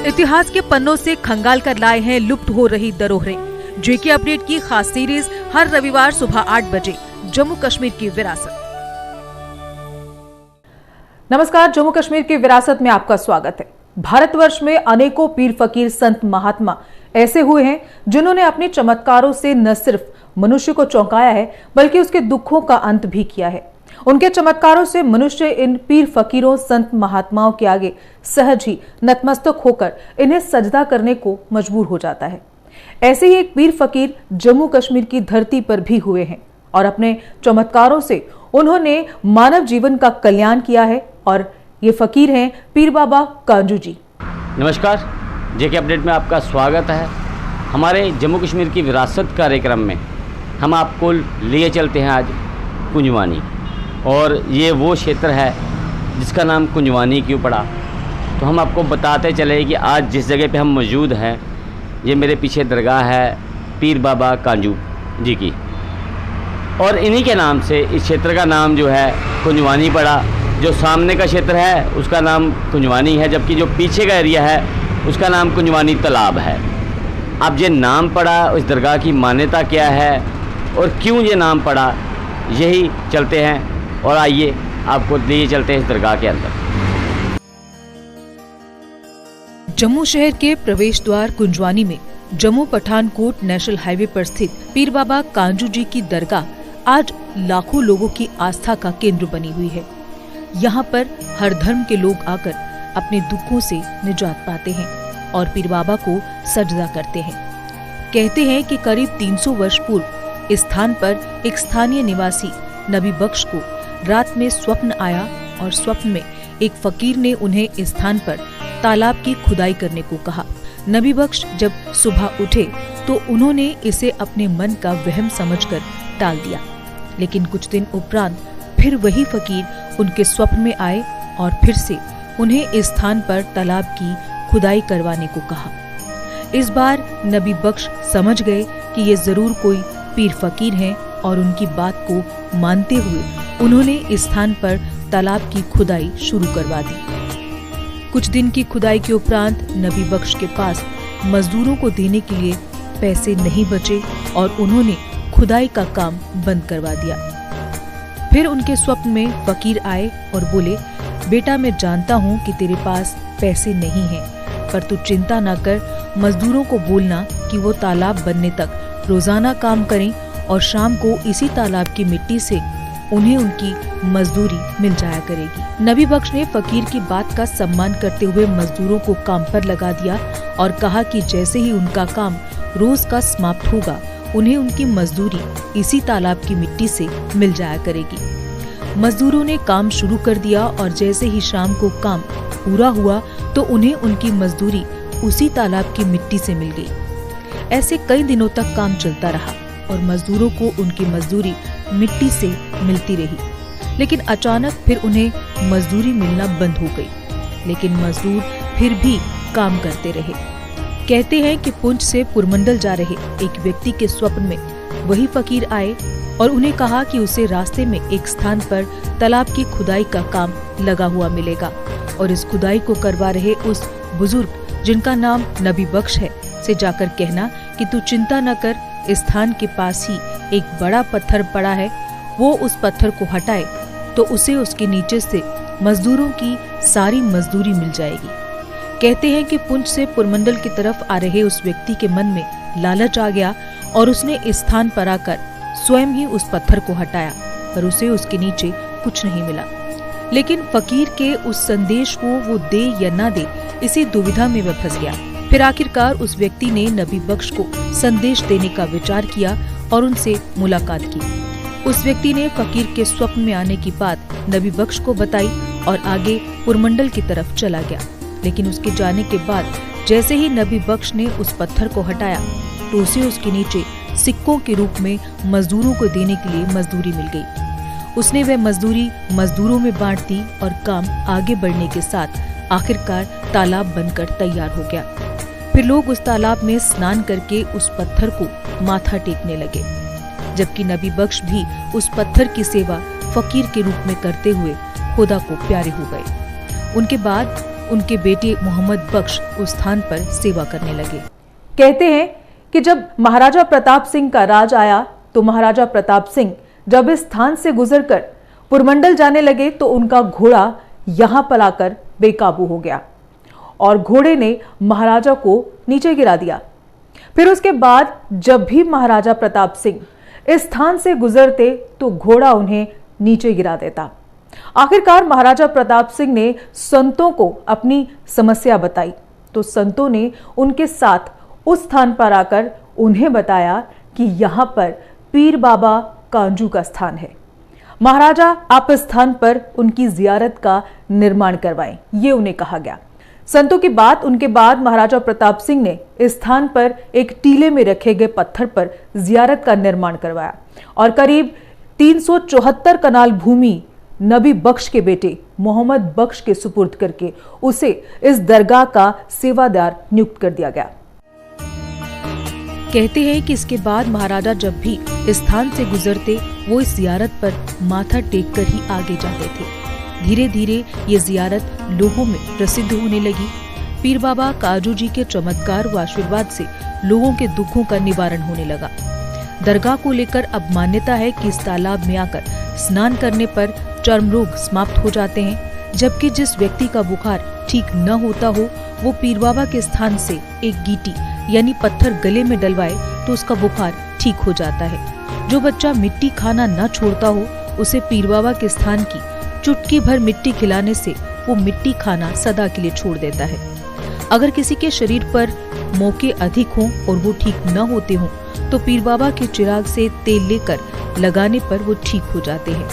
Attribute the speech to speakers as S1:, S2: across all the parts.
S1: इतिहास के पन्नों से खंगाल कर लाए हैं लुप्त हो रही धरोहरें। जेके अपडेट की खास सीरीज हर रविवार सुबह 8 बजे जम्मू कश्मीर की विरासत। नमस्कार, जम्मू कश्मीर की विरासत में आपका स्वागत है। भारतवर्ष में अनेकों पीर फकीर संत महात्मा ऐसे हुए हैं जिन्होंने अपने चमत्कारों से न सिर्फ मनुष्य को चौंकाया है बल्कि उसके दुखों का अंत भी किया है। उनके चमत्कारों से मनुष्य इन पीर फकीरों संत महात्माओं के आगे सहज ही नतमस्तक होकर इन्हें सजदा करने को मजबूर हो जाता है। ऐसे ही एक पीर फकीर जम्मू कश्मीर की धरती पर भी हुए हैं और अपने चमत्कारों से उन्होंने मानव जीवन का कल्याण किया है। और ये फकीर हैं पीर बाबा कांजू जी।
S2: नमस्कार, जेके अपडेट में आपका स्वागत है। हमारे जम्मू कश्मीर की विरासत कार्यक्रम में हम आपको लिए चलते हैं आज कुंजवानी, और ये वो क्षेत्र है जिसका नाम कुंजवानी क्यों पड़ा। तो हम आपको बताते चले कि आज जिस जगह पे हम मौजूद हैं, ये मेरे पीछे दरगाह है पीर बाबा कांजू जी की, और इन्हीं के नाम से इस क्षेत्र का नाम जो है कुंजवानी पड़ा। जो सामने का क्षेत्र है उसका नाम कुंजवानी है, जबकि जो पीछे का एरिया है उसका नाम कुंजवानी तालाब है। अब ये नाम पड़ा, इस दरगाह की मान्यता क्या है और क्यों ये नाम पड़ा, यही चलते हैं। और आइए आपको लिए चलते हैं इस दरगाह के अंदर।
S1: जम्मू शहर के प्रवेश द्वार कुंजवानी में जम्मू पठानकोट नेशनल हाईवे पर स्थित पीर बाबा कांजू जी की दरगाह आज लाखों लोगों की आस्था का केंद्र बनी हुई है। यहाँ पर हर धर्म के लोग आकर अपने दुखों से निजात पाते हैं और पीर बाबा को सजदा करते हैं। कहते हैं कि करीब 300 वर्ष पूर्व इस स्थान पर एक स्थानीय निवासी नबी बख्श को रात में स्वप्न आया और स्वप्न में एक फकीर ने उन्हें इस स्थान पर तालाब की खुदाई करने को कहा। नबी बख्श जब सुबह उठे तो उन्होंने इसे अपने मन का वहम समझकर टाल दिया, लेकिन कुछ दिन उपरांत फिर वही फकीर उनके स्वप्न में आए और फिर से उन्हें इस स्थान पर तालाब की खुदाई करवाने को कहा। इस बार नबी बख्श समझ गए कि ये जरूर कोई पीर फकीर हैं और उनकी बात को मानते हुए उन्होंने इस स्थान पर तालाब की खुदाई शुरू करवा दी। कुछ दिन की खुदाई के उपरांत नबी बख्श के पास मजदूरों को देने के लिए पैसे नहीं बचे और उन्होंने खुदाई का काम बंद करवा दिया। फिर उनके स्वप्न में फकीर आए और बोले, बेटा मैं जानता हूँ कि तेरे पास पैसे नहीं हैं, पर तू चिंता न कर, मजदूरों को बोलना कि वो तालाब बनने तक रोजाना काम करें और शाम को इसी तालाब की मिट्टी से उन्हें उनकी मजदूरी मिल जाया करेगी। नबी बख्श ने फकीर की बात का सम्मान करते हुए मजदूरों को काम पर लगा दिया और कहा कि जैसे ही उनका काम रोज का समाप्त होगा उन्हें उनकी मजदूरी इसी तालाब की मिट्टी से मिल जाया करेगी। मजदूरों ने काम शुरू कर दिया और जैसे ही शाम को काम पूरा हुआ तो उन्हें उनकी मजदूरी उसी तालाब की मिट्टी से मिल गई। ऐसे कई दिनों तक काम चलता रहा और मजदूरों को उनकी मजदूरी मिट्टी से मिलती रही, लेकिन अचानक फिर उन्हें मजदूरी मिलना बंद हो गई। लेकिन मजदूर फिर भी काम करते रहे। कहते हैं कि पुंछ से पुरमंडल जा रहे एक व्यक्ति के स्वप्न में वही फकीर आए और उन्हें कहा कि उसे रास्ते में एक स्थान पर तालाब की खुदाई का काम लगा हुआ मिलेगा और इस खुदाई को करवा रहे उस बुजुर्ग जिनका नाम नबी बख्श है से जाकर कहना कि तू चिंता न कर, इस स्थान के पास ही एक बड़ा पत्थर पड़ा है, वो उस पत्थर को हटाए तो उसे उसके नीचे से मजदूरों की सारी मजदूरी मिल जाएगी। कहते हैं कि पुंछ से पुरमंडल की तरफ आ रहे उस व्यक्ति के मन में लालच आ गया और उसने इस स्थान पर आकर स्वयं ही उस पत्थर को हटाया, पर उसे उसके नीचे कुछ नहीं मिला। लेकिन फकीर के उस संदेश को वो दे या ना दे, इसी दुविधा में वह फंस गया। फिर आखिरकार उस व्यक्ति ने नबी बख्श को संदेश देने का विचार किया और उनसे मुलाकात की। उस व्यक्ति ने फकीर के स्वप्न में आने की बात नबी बख्श को बताई और आगे पुरमंडल की तरफ चला गया। लेकिन उसके जाने के बाद जैसे ही नबी बख्श ने उस पत्थर को हटाया तो उसे उसके नीचे सिक्कों के रूप में मजदूरों को देने के लिए मजदूरी मिल गई। उसने वह मजदूरी मजदूरों में बांट दी और काम आगे बढ़ने के साथ आखिरकार तालाब बनकर तैयार हो गया। फिर लोग उस तालाब में स्नान करके उस पत्थर को माथा टेकने लगे, जबकि नबी बख्श भी उस पत्थर की सेवा फकीर के रूप में करते हुए खुदा को प्यारे हो गए। उनके बाद उनके बेटे मोहम्मद बख्श उस स्थान पर सेवा करने लगे।
S3: कहते हैं कि जब महाराजा प्रताप सिंह का राज आया तो महाराजा प्रताप सिंह जब इस स्थान से गुजरकर पुरमंडल जाने लगे तो उनका घोड़ा यहां पर आकर बेकाबू हो गया और घोड़े ने महाराजा को नीचे गिरा दिया। फिर उसके बाद जब भी महाराजा प्रताप सिंह इस स्थान से गुजरते तो घोड़ा उन्हें नीचे गिरा देता। आखिरकार महाराजा प्रताप सिंह ने संतों को अपनी समस्या बताई तो संतों ने उनके साथ उस स्थान पर आकर उन्हें बताया कि यहां पर पीर बाबा कांजू का स्थान है। महाराजा आप इस स्थान पर उनकी जियारत का निर्माण करवाएं, ये उन्हें कहा गया। संतों की बात उनके बाद महाराजा प्रताप सिंह ने इस स्थान पर एक टीले में रखे गए पत्थर पर जियारत का निर्माण करवाया और करीब 374 कनाल भूमि नबी बख्श के बेटे मोहम्मद बख्श के सुपुर्द करके उसे इस दरगाह का सेवादार नियुक्त कर दिया गया।
S1: कहते हैं कि इसके बाद महाराजा जब भी इस स्थान से गुजरते वो इस जियारत पर माथा टेक कर ही आगे जाते थे। धीरे धीरे ये जियारत लोगों में प्रसिद्ध होने लगी। पीर बाबा काजू जी के चमत्कार व आशीर्वाद से लोगों के दुखों का निवारण होने लगा। दरगाह को लेकर अब मान्यता है कि इस तालाब में आकर स्नान करने पर चर्म रोग समाप्त हो जाते हैं, जबकि जिस व्यक्ति का बुखार ठीक न होता हो वो पीर बाबा के स्थान से एक गीटी यानी पत्थर गले में डलवाए तो उसका बुखार ठीक हो जाता है। जो बच्चा मिट्टी खाना न छोड़ता हो उसे पीर बाबा के स्थान की चुटकी भर मिट्टी खिलाने से वो मिट्टी खाना सदा के लिए छोड़ देता है। अगर किसी के शरीर पर मौके अधिक हों और वो ठीक न होते हों तो पीर बाबा के चिराग से तेल लेकर लगाने पर वो ठीक हो जाते हैं,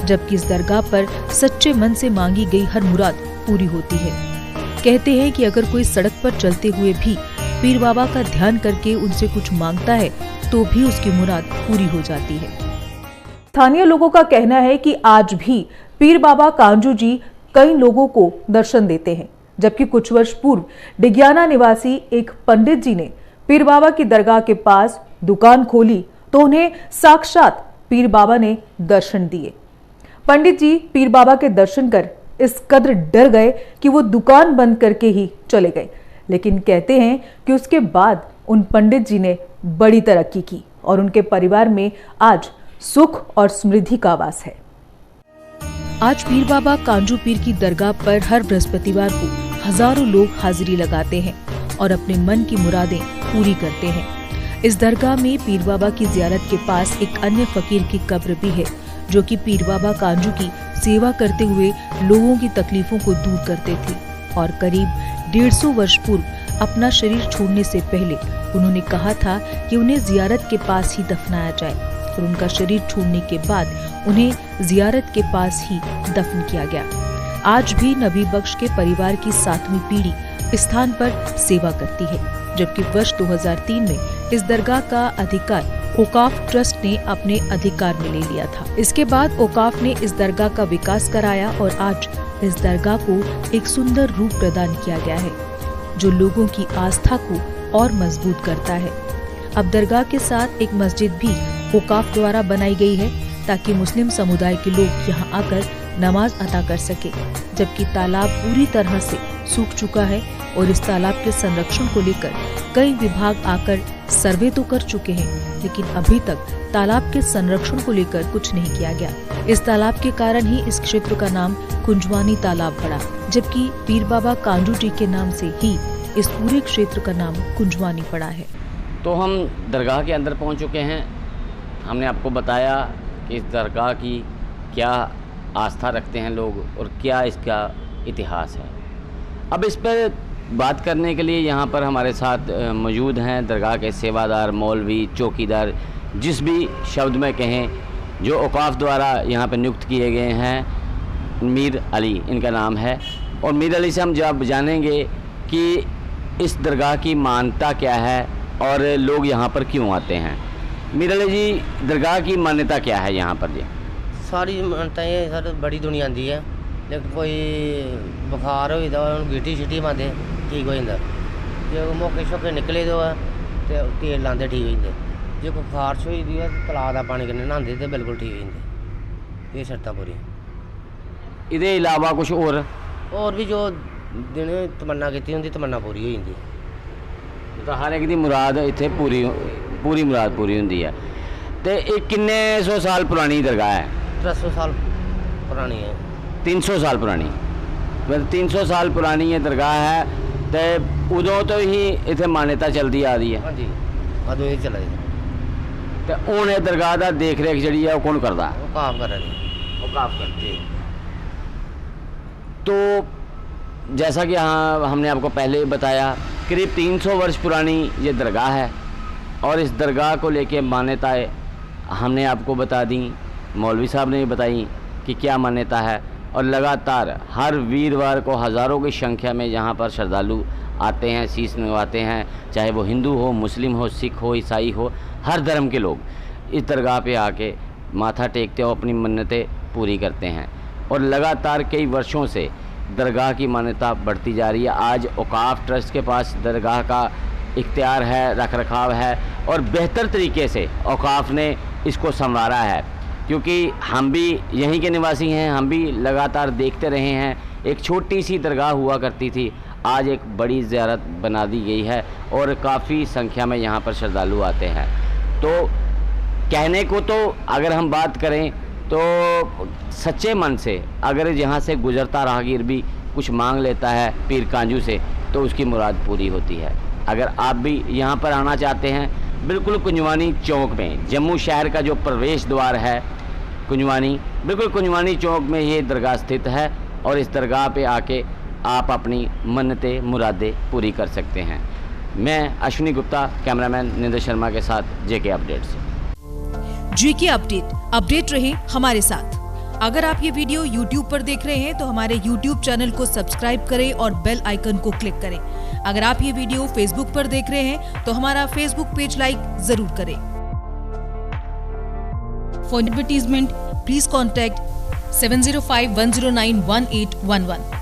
S1: जबकि इस दरगाह पर सच्चे मन से मांगी गई हर मुराद पूरी होती है। कहते हैं कि अगर कोई सड़क पर चलते हुए भी पीर बाबा का ध्यान करके उनसे कुछ मांगता है तो भी उसकी मुराद पूरी हो जाती है।
S3: स्थानीय लोगों का कहना है कि आज भी पीर बाबा कांजू जी कई लोगों को दर्शन देते हैं, जबकि कुछ वर्ष पूर्व डिग्याना निवासी एक पंडित जी ने पीर बाबा की दरगाह के पास दुकान खोली तो उन्हें साक्षात पीर बाबा ने दर्शन दिए। पंडित जी पीर बाबा के दर्शन कर इस कदर डर गए कि वो दुकान बंद करके ही चले गए, लेकिन कहते हैं कि उसके बाद उन पंडित जी ने बड़ी तरक्की की और उनके परिवार में आज सुख और समृद्धि का वास है।
S1: आज पीर बाबा कांजू पीर की दरगाह पर हर बृहस्पतिवार को हजारों लोग हाजिरी लगाते हैं और अपने मन की मुरादें पूरी करते हैं। इस दरगाह में पीर बाबा की जियारत के पास एक अन्य फकीर की कब्र भी है, जो कि पीर बाबा कांजू की सेवा करते हुए लोगों की तकलीफों को दूर करते थे और करीब 150 वर्ष पूर्व अपना शरीर छोड़ने से पहले उन्होंने कहा था कि उन्हें जियारत के पास ही दफनाया जाए और उनका शरीर छोड़ने के बाद उन्हें जियारत के पास ही दफन किया गया। आज भी नबी बख्श के परिवार की 7वीं पीढ़ी इस स्थान पर सेवा करती है, जबकि वर्ष 2003 में इस दरगाह का अधिकार औकाफ ट्रस्ट ने अपने अधिकार में ले लिया था। इसके बाद औकाफ ने इस दरगाह का विकास कराया और आज इस दरगाह को एक सुंदर रूप प्रदान किया गया है, जो लोगों की आस्था को और मजबूत करता है। अब दरगाह के साथ एक मस्जिद भी औकाफ द्वारा बनाई गई है ताकि मुस्लिम समुदाय के लोग यहाँ आकर नमाज अदा कर सके, जबकि तालाब पूरी तरह से सूख चुका है और इस तालाब के संरक्षण को लेकर कई विभाग आकर सर्वे तो कर चुके हैं, लेकिन अभी तक तालाब के संरक्षण को लेकर कुछ नहीं किया गया। इस तालाब के कारण ही इस क्षेत्र का नाम कुंजवानी तालाब पड़ा, जबकि पीर बाबा कांजू जी के नाम से ही इस पूरे क्षेत्र का नाम कुंजवानी पड़ा है।
S2: तो हम दरगाह के अंदर पहुंच चुके हैं। हमने आपको बताया कि इस दरगाह की क्या आस्था रखते हैं लोग और क्या इसका इतिहास है। अब इस पर बात करने के लिए यहाँ पर हमारे साथ मौजूद हैं दरगाह के सेवादार, मौलवी, चौकीदार, जिस भी शब्द में कहें, जो औकाफ द्वारा यहाँ पर नियुक्त किए गए हैं। मीर अली इनका नाम है और मीर अली से हम जब जानेंगे कि इस दरगाह की मान्यता क्या है और लोग यहाँ पर क्यों आते हैं। मीर अली जी, दरगाह की मान्यता क्या है यहाँ पर जी?
S4: सारी मान्यताएं सर बड़ी दुनिया आती है, लेकिन कोई बुखार हो गीठी शीठी पाते ठीक हो जाता, जो मौके शौके निकले तो तेल लाते ठीक हो जाते, जो कोई खारश हुई दी है तलाब का पानी कन्नै नहाते तो बिल्कुल ठीक हो जाते। ये शर्तां पूरी।
S2: इहदे इलावा कुछ और
S4: भी जो ਜਿਹਨੇ ਤਮੰਨਾ ਕੀਤੀ ਹੁੰਦੀ ਤਮੰਨਾ ਪੂਰੀ ਹੋ ਜਾਂਦੀ।
S2: तो हर एक दी मुराद इत्थे पूरी मुराद पूरी हुंदी है। तो ये किन्ने सौ साल पुरानी दरगाह है?
S4: 300 साल पुरानी है।
S2: 300 साल पुरानी, मतलब 300 साल पुरानी ये दरगाह है। तो उदों तो ही इत्थे मान्यता चलती आ रही है।
S4: हाँ जी, अदों ही चला जी।
S2: तो हुण ये दरगाह दा देख रेख जिहड़ी है वो कौन करदा?
S4: वो काफ कर रहे हैं।
S2: वो काफ करते। तो जैसा कि हाँ हमने आपको पहले ही बताया, करीब 300 वर्ष पुरानी ये दरगाह है और इस दरगाह को लेके मान्यताएं हमने आपको बता दी, मौलवी साहब ने भी बताई कि क्या मान्यता है। और लगातार हर वीरवार को हज़ारों की संख्या में यहाँ पर श्रद्धालु आते हैं, शीश नवाते हैं, चाहे वो हिंदू हो, मुस्लिम हो, सिख हो, ईसाई हो, हर धर्म के लोग इस दरगाह पे आके माथा टेकते हो, अपनी मन्नतें पूरी करते हैं। और लगातार कई वर्षों से दरगाह की मान्यता बढ़ती जा रही है। आज औकाफ ट्रस्ट के पास दरगाह का इख्तियार है, रख रखाव है और बेहतर तरीके से औकाफ ने इसको संवारा है, क्योंकि हम भी यहीं के निवासी हैं, हम भी लगातार देखते रहे हैं। एक छोटी सी दरगाह हुआ करती थी, आज एक बड़ी ज़ियारत बना दी गई है और काफ़ी संख्या में यहाँ पर श्रद्धालु आते हैं। तो कहने को तो अगर हम बात करें तो सच्चे मन से अगर यहाँ से गुजरता राहगीर भी कुछ मांग लेता है पीर कांजू से तो उसकी मुराद पूरी होती है। अगर आप भी यहाँ पर आना चाहते हैं, बिल्कुल कुंजवानी चौक में, जम्मू शहर का जो प्रवेश द्वार है कुंजवानी, बिल्कुल कुंजवानी चौक में ये दरगाह स्थित है और इस दरगाह पे आके आप अपनी मन्नतें मुरादें पूरी कर सकते हैं। मैं अश्विनी गुप्ता, कैमरामैन निंदर शर्मा के साथ जेके अपडेट से।
S1: जेके अपडेट रहे हमारे साथ। अगर आप ये वीडियो YouTube पर देख रहे हैं तो हमारे YouTube चैनल को सब्सक्राइब करें और बेल आइकन को क्लिक करें। अगर आप ये वीडियो Facebook पर देख रहे हैं तो हमारा Facebook पेज लाइक जरूर करें। For advertisement please contact 7051091811।